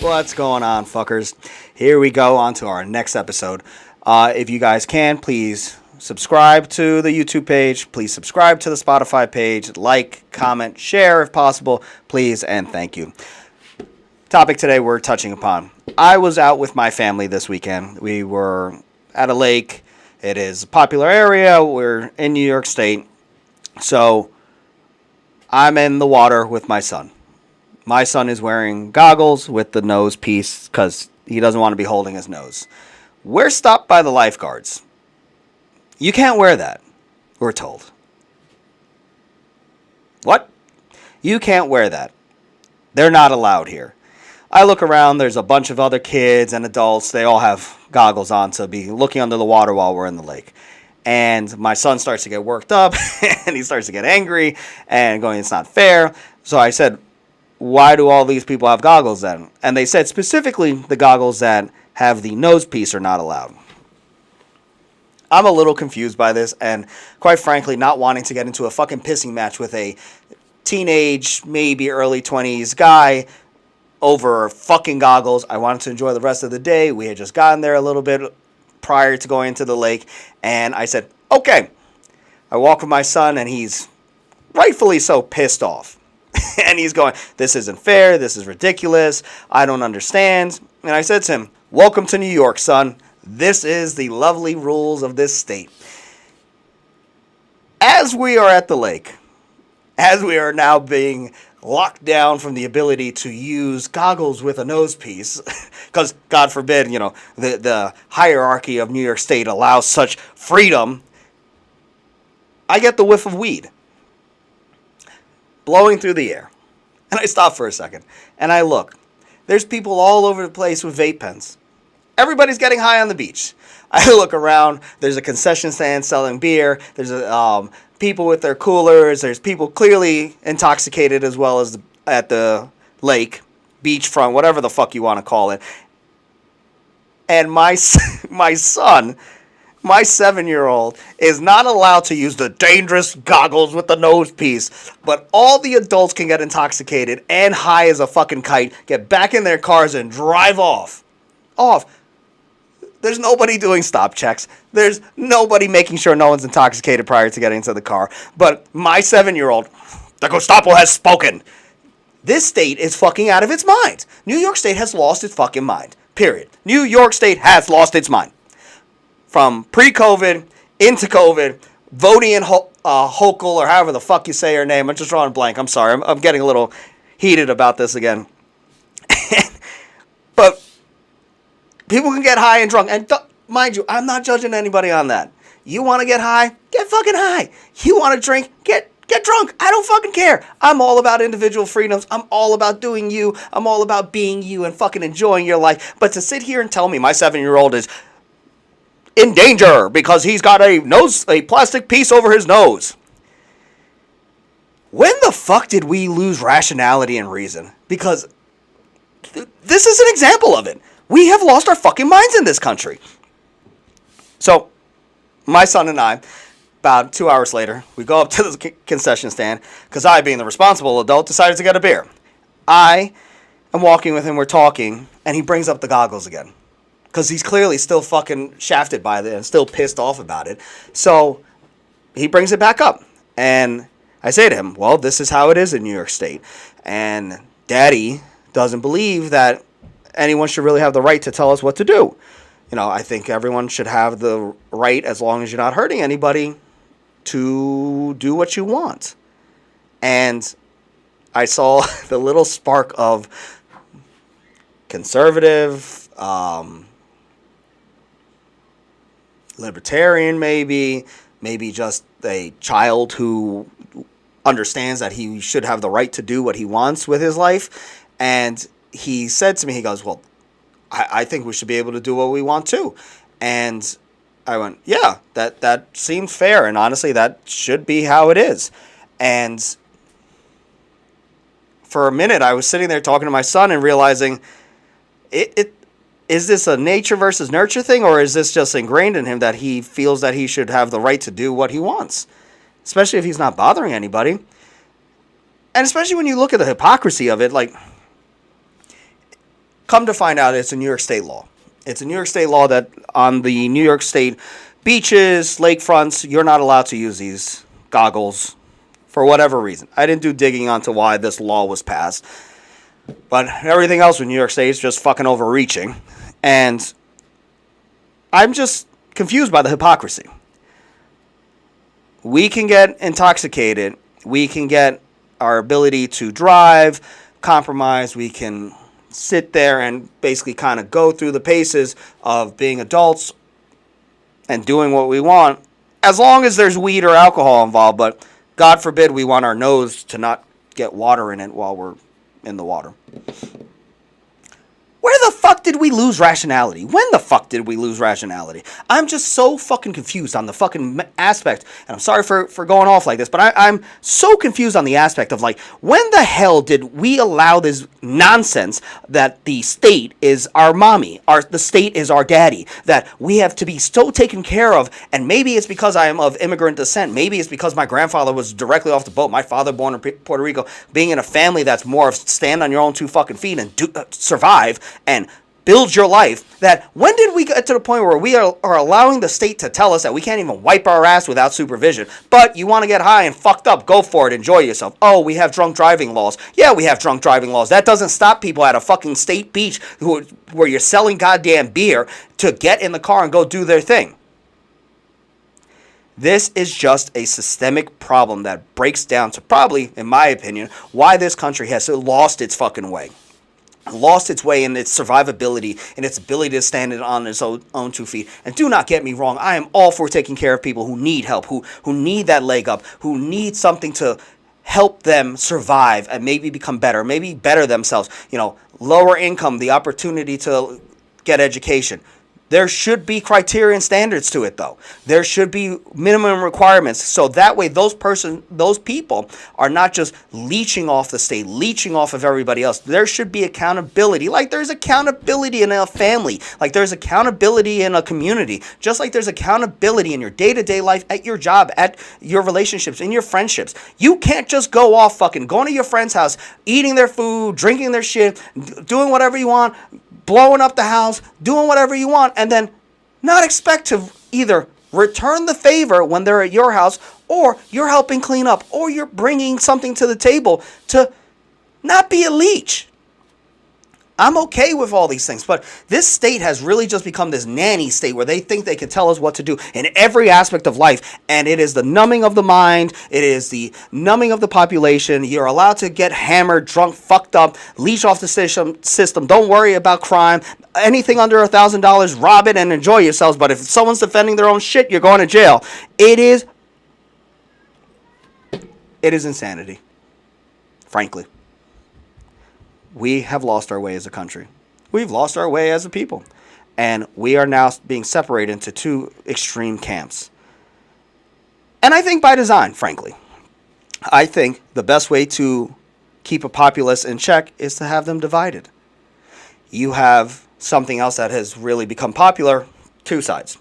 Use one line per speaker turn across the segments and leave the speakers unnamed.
What's going on, fuckers? Here we go on to our next episode. If you guys can, please subscribe to the YouTube page. Please subscribe to the Spotify page. Like, comment, share if possible. Please and thank you. Topic today we're touching upon. I was out with my family this weekend. We were at a lake. It is a popular area. We're in New York State. So I'm in the water with my son. My son is wearing goggles with the nose piece because he doesn't want to be holding his nose. We're stopped by the lifeguards. You can't wear that, we're told. What? You can't wear that. They're not allowed here. I look around, there's a bunch of other kids and adults. They all have goggles on to be looking under the water while we're in the lake. And my son starts to get worked up and he starts to get angry and going, it's not fair. So I said, why do all these people have goggles then? And they said specifically the goggles that have the nose piece are not allowed. I'm a little confused by this and quite frankly not wanting to get into a fucking pissing match with a teenage, maybe early 20s guy over fucking goggles. I wanted to enjoy the rest of the day. We had just gotten there a little bit prior to going into the lake and I said, okay. I walk with my son and he's rightfully so pissed off. And he's going, this isn't fair, this is ridiculous, I don't understand. And I said to him, welcome to New York, son. This is the lovely rules of this state. As we are at the lake, as we are now being locked down from the ability to use goggles with a nose piece, because God forbid, the hierarchy of New York State allows such freedom, I get the whiff of weed blowing through the air. And I stop for a second. And I look. There's people all over the place with vape pens. Everybody's getting high on the beach. I look around. There's a concession stand selling beer. There's people with their coolers. There's people clearly intoxicated as well as at the lake, beachfront, whatever the fuck you want to call it. And my son, my 7-year-old, is not allowed to use the dangerous goggles with the nose piece. But all the adults can get intoxicated and high as a fucking kite, get back in their cars and drive off. There's nobody doing stop checks. There's nobody making sure no one's intoxicated prior to getting into the car. But my 7-year-old, the Gestapo has spoken. This state is fucking out of its mind. New York State has lost its fucking mind. Period. New York State has lost its mind. From pre-COVID into COVID, Vodian Hochul, or however the fuck you say her name. I'm just drawing a blank. I'm sorry. I'm getting a little heated about this again. But people can get high and drunk. And mind you, I'm not judging anybody on that. You want to get high? Get fucking high. You want to drink? Get drunk. I don't fucking care. I'm all about individual freedoms. I'm all about doing you. I'm all about being you and fucking enjoying your life. But to sit here and tell me my 7-year-old is in danger because he's got a plastic piece over his nose. When the fuck did we lose rationality and reason? Because this is an example of it. We have lost our fucking minds in this country. So, my son and I, about 2 hours later, we go up to the concession stand because I, being the responsible adult, decided to get a beer. I am walking with him, we're talking, and he brings up the goggles again. Because he's clearly still fucking shafted by it and still pissed off about it. So he brings it back up. And I say to him, well, this is how it is in New York State. And Daddy doesn't believe that anyone should really have the right to tell us what to do. I think everyone should have the right, as long as you're not hurting anybody, to do what you want. And I saw the little spark of conservative, libertarian maybe just a child who understands that he should have the right to do what he wants with his life. And he said to me, he goes, well, I think we should be able to do what we want too. And I went, yeah, that seems fair. And honestly, that should be how it is. And for a minute, I was sitting there talking to my son and realizing is this a nature versus nurture thing, or is this just ingrained in him that he feels that he should have the right to do what he wants, especially if he's not bothering anybody? And especially when you look at the hypocrisy of it, like, Come to find out, it's a New York State law. It's a New York State law that on the New York State beaches, lakefronts, you're not allowed to use these goggles for whatever reason. I didn't do digging onto why this law was passed. But everything else with New York State is just fucking overreaching. And I'm just confused by the hypocrisy. We can get intoxicated. We can get our ability to drive compromised. We can sit there and basically kind of go through the paces of being adults and doing what we want, as long as there's weed or alcohol involved. But God forbid we want our nose to not get water in it while we're in the water. Where the fuck did we lose rationality? When the fuck did we lose rationality? I'm just so fucking confused on the fucking aspect. And I'm sorry for going off like this, but I'm so confused on the aspect of, like, when the hell did we allow this nonsense that the state is our mommy, the state is our daddy, that we have to be so taken care of? And maybe it's because I am of immigrant descent. Maybe it's because my grandfather was directly off the boat. My father born in Puerto Rico, being in a family that's more of stand on your own two fucking feet and survive and build your life. That when did we get to the point where we are allowing the state to tell us that we can't even wipe our ass without supervision? But you want to get high and fucked up, go for it, enjoy yourself. Oh, we have drunk driving laws. Yeah, we have drunk driving laws. That doesn't stop people at a fucking state beach where you're selling goddamn beer to get in the car and go do their thing. This is just a systemic problem that breaks down to probably, in my opinion, why this country has lost its fucking way. Lost its way in its survivability and its ability to stand on its own 2 feet. And do not get me wrong, I am all for taking care of people who need help, who need that leg up, who need something to help them survive and maybe become better, maybe better themselves. You know, lower income, the opportunity to get education. There should be criteria and standards to it, though. There should be minimum requirements, so that way those people are not just leeching off the state, leeching off of everybody else. There should be accountability, like there's accountability in a family, like there's accountability in a community, just like there's accountability in your day-to-day life, at your job, at your relationships, in your friendships. You can't just go off fucking going to your friend's house, eating their food, drinking their shit, doing whatever you want, blowing up the house, doing whatever you want, and then not expect to either return the favor when they're at your house, or you're helping clean up, or you're bringing something to the table to not be a leech. I'm okay with all these things, but this state has really just become this nanny state where they think they can tell us what to do in every aspect of life, and it is the numbing of the mind, it is the numbing of the population. You're allowed to get hammered, drunk, fucked up, leech off the system, don't worry about crime, anything under $1,000, rob it and enjoy yourselves, but if someone's defending their own shit, you're going to jail. It is insanity, frankly. We have lost our way as a country. We've lost our way as a people. And we are now being separated into two extreme camps. And I think by design, frankly. I think the best way to keep a populace in check is to have them divided. You have something else that has really become popular, two sides.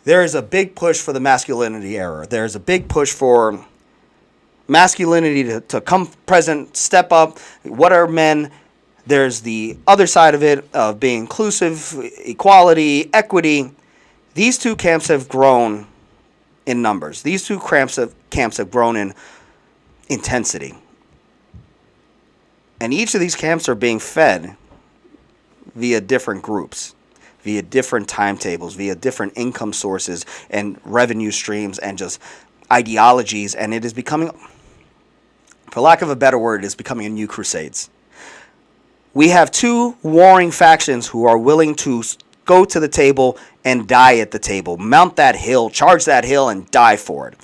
There is a big push for the masculinity era. There's a big push for masculinity to come present, step up. What are men? There's the other side of it, of being inclusive, equality, equity. These two camps have grown in numbers. These two camps have grown in intensity. And each of these camps are being fed via different groups, via different timetables, via different income sources and revenue streams and just ideologies. And it is becoming, for lack of a better word, it is becoming a new crusades. We have two warring factions who are willing to go to the table and die at the table. Mount that hill, charge that hill, and die for it.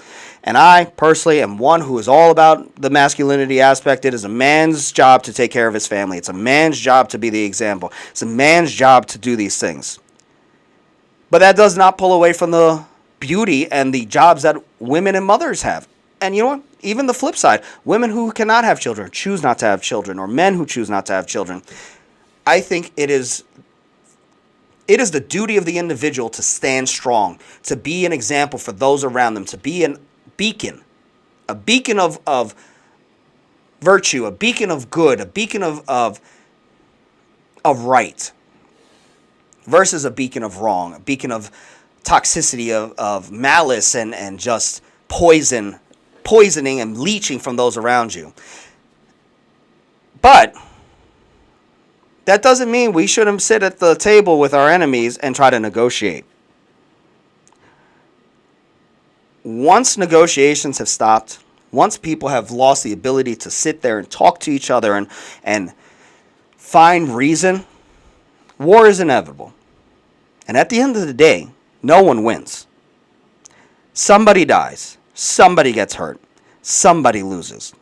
And I, personally, am one who is all about the masculinity aspect. It is a man's job to take care of his family. It's a man's job to be the example. It's a man's job to do these things. But that does not pull away from the beauty and the jobs that women and mothers have. And you know what? Even the flip side, women who cannot have children, choose not to have children, or men who choose not to have children. I think it is the duty of the individual to stand strong, to be an example for those around them, to be a beacon of virtue, a beacon of good, a beacon of of right versus a beacon of wrong, a beacon of toxicity, of malice, and just poisoning and leeching from those around you. But that doesn't mean we shouldn't sit at the table with our enemies and try to negotiate. Once negotiations have stopped, once people have lost the ability to sit there and talk to each other and find reason, war is inevitable. And at the end of the day, no one wins. Somebody dies. Somebody gets hurt. Somebody loses.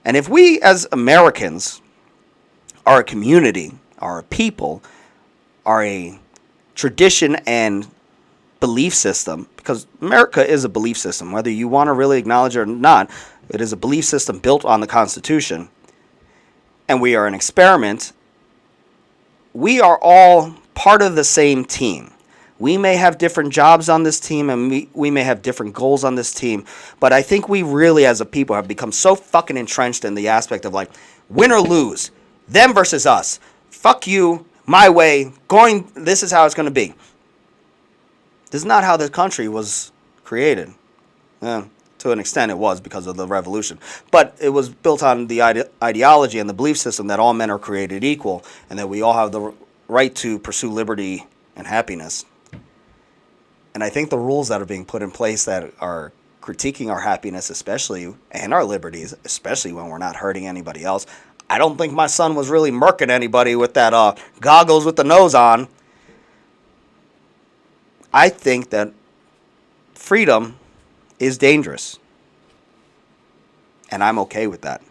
And if we as Americans are a community, are a people, are a tradition and belief system, because America is a belief system, whether you want to really acknowledge it or not, it is a belief system built on the Constitution, and we are an experiment. We are all part of the same team. We may have different jobs on this team, and we may have different goals on this team, but I think we really as a people have become so fucking entrenched in the aspect of like, win or lose, them versus us, fuck you, my way, this is how it's going to be. This is not how this country was created. To an extent it was because of the revolution. But it was built on the ideology and the belief system that all men are created equal and that we all have the right to pursue liberty and happiness. And I think the rules that are being put in place that are critiquing our happiness especially, and our liberties, especially when we're not hurting anybody else. I don't think my son was really murking anybody with that goggles with the nose on. I think that freedom is dangerous. And I'm okay with that.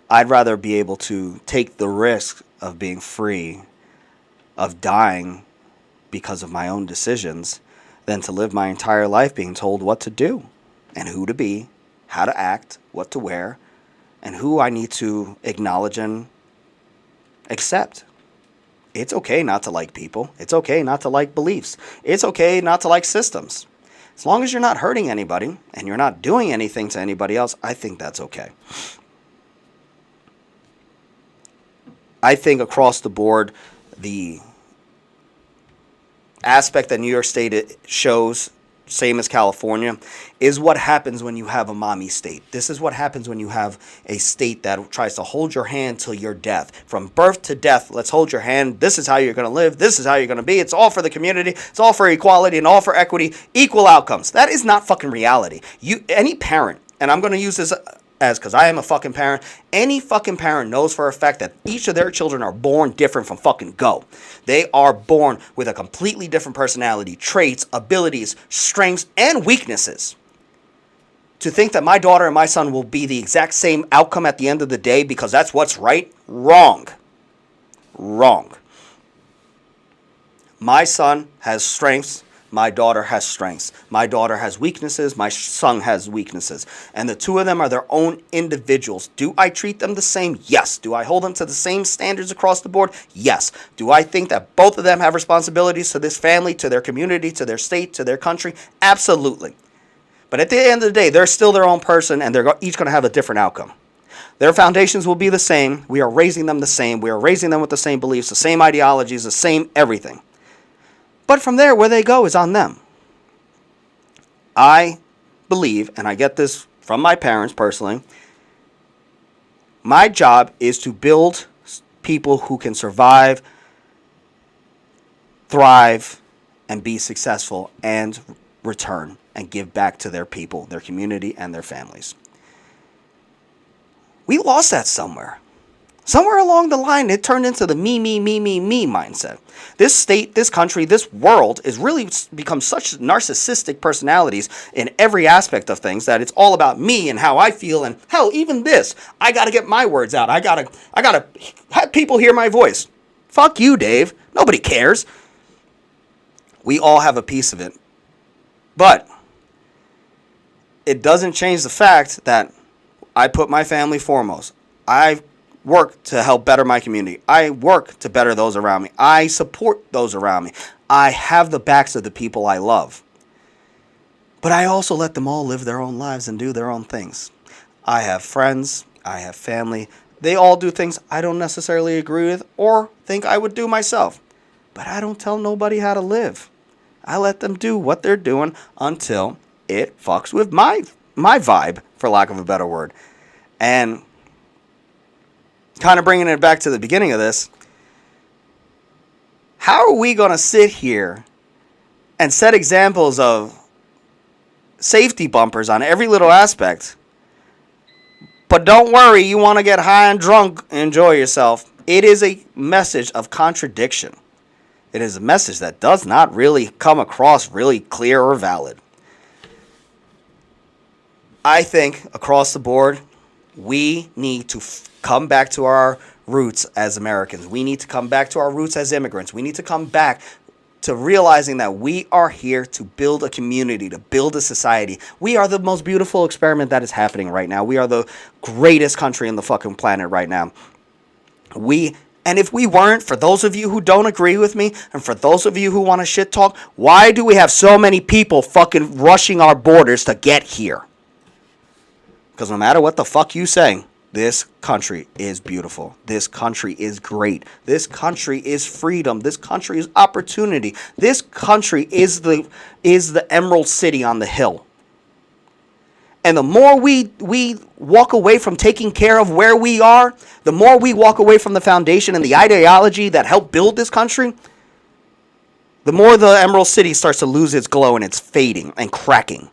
I'd rather be able to take the risk of being free, of dying because of my own decisions, than to live my entire life being told what to do and who to be, how to act, what to wear, and who I need to acknowledge and accept. It's okay not to like people. It's okay not to like beliefs. It's okay not to like systems. As long as you're not hurting anybody and you're not doing anything to anybody else, I think that's okay. I think across the board, the aspect that New York State shows, same as California, is what happens when you have a mommy state. This is what happens when you have a state that tries to hold your hand till your death. From birth to death, let's hold your hand. This is how you're going to live. This is how you're going to be. It's all for the community. It's all for equality and all for equity. Equal outcomes. That is not fucking reality. Any parent, and I'm going to use this because I am a fucking parent, any fucking parent knows for a fact that each of their children are born different from fucking go. They are born with a completely different personality, traits, abilities, strengths, and weaknesses. To think that my daughter and my son will be the exact same outcome at the end of the day because that's what's right, wrong. Wrong. My son has strengths. My daughter has strengths. My daughter has weaknesses. My son has weaknesses. And the two of them are their own individuals. Do I treat them the same? Yes. Do I hold them to the same standards across the board? Yes. Do I think that both of them have responsibilities to this family, to their community, to their state, to their country? Absolutely. But at the end of the day, they're still their own person, and they're each going to have a different outcome. Their foundations will be the same. We are raising them the same. We are raising them with the same beliefs, the same ideologies, the same everything. But from there, where they go is on them. I believe, and I get this from my parents personally, my job is to build people who can survive, thrive, and be successful and return and give back to their people, their community, and their families. We lost that somewhere. Somewhere along the line, it turned into the me mindset. This state, this country, this world is really become such narcissistic personalities in every aspect of things that it's all about me and how I feel. And hell, even this, I got to get my words out. I gotta have people hear my voice. Fuck you, Dave. Nobody cares. We all have a piece of it. But it doesn't change the fact that I put my family foremost. I work to help better my community. I work to better those around me. I support those around me. I have the backs of the people I love. But I also let them all live their own lives and do their own things. I have friends. I have family They all do things I don't necessarily agree with or think I would do myself. But I don't tell nobody how to live. I let them do what they're doing until it fucks with my vibe, for lack of a better word. And kind of bringing it back to the beginning of this, how are we going to sit here and set examples of safety bumpers on every little aspect, but don't worry, you want to get high and drunk and enjoy yourself? It is a message of contradiction. It is a message that does not really come across really clear or valid. I think across the board, we need to come back to our roots as Americans. We need to come back to our roots as immigrants. We need to come back to realizing that we are here to build a community, to build a society. We are the most beautiful experiment that is happening right now. We are the greatest country on the fucking planet right now. And if we weren't, for those of you who don't agree with me, and for those of you who want to shit talk, why do we have so many people fucking rushing our borders to get here? Because no matter what the fuck you say, this country is beautiful. This country is great. This country is freedom. This country is opportunity. This country is the Emerald City on the hill. And the more we walk away from taking care of where we are, the more we walk away from the foundation and the ideology that helped build this country, the more the Emerald City starts to lose its glow and it's fading and cracking.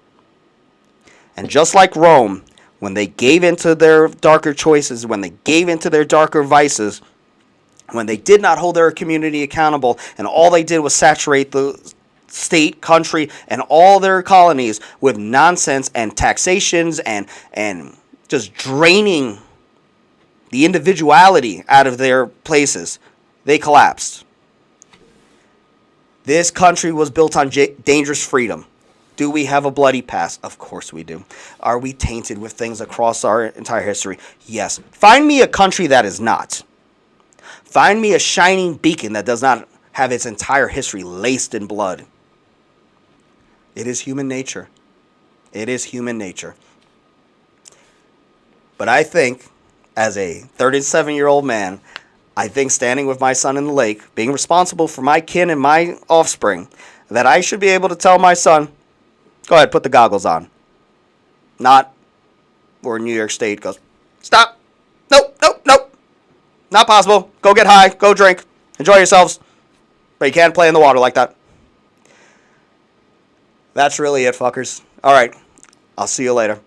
And just like Rome, when they gave into their darker choices, when they gave into their darker vices, when they did not hold their community accountable, and all they did was saturate the state, country, and all their colonies with nonsense and taxations and just draining the individuality out of their places, they collapsed. This country was built on dangerous freedom. Do we have a bloody past? Of course we do. Are we tainted with things across our entire history? Yes. Find me a country that is not. Find me a shining beacon that does not have its entire history laced in blood. It is human nature. It is human nature. But I think, as a 37-year-old man, I think standing with my son in the lake, being responsible for my kin and my offspring, that I should be able to tell my son, go ahead, put the goggles on. Not where New York State goes, stop. Nope, nope, nope. Not possible. Go get high. Go drink. Enjoy yourselves. But you can't play in the water like that. That's really it, fuckers. All right. I'll see you later.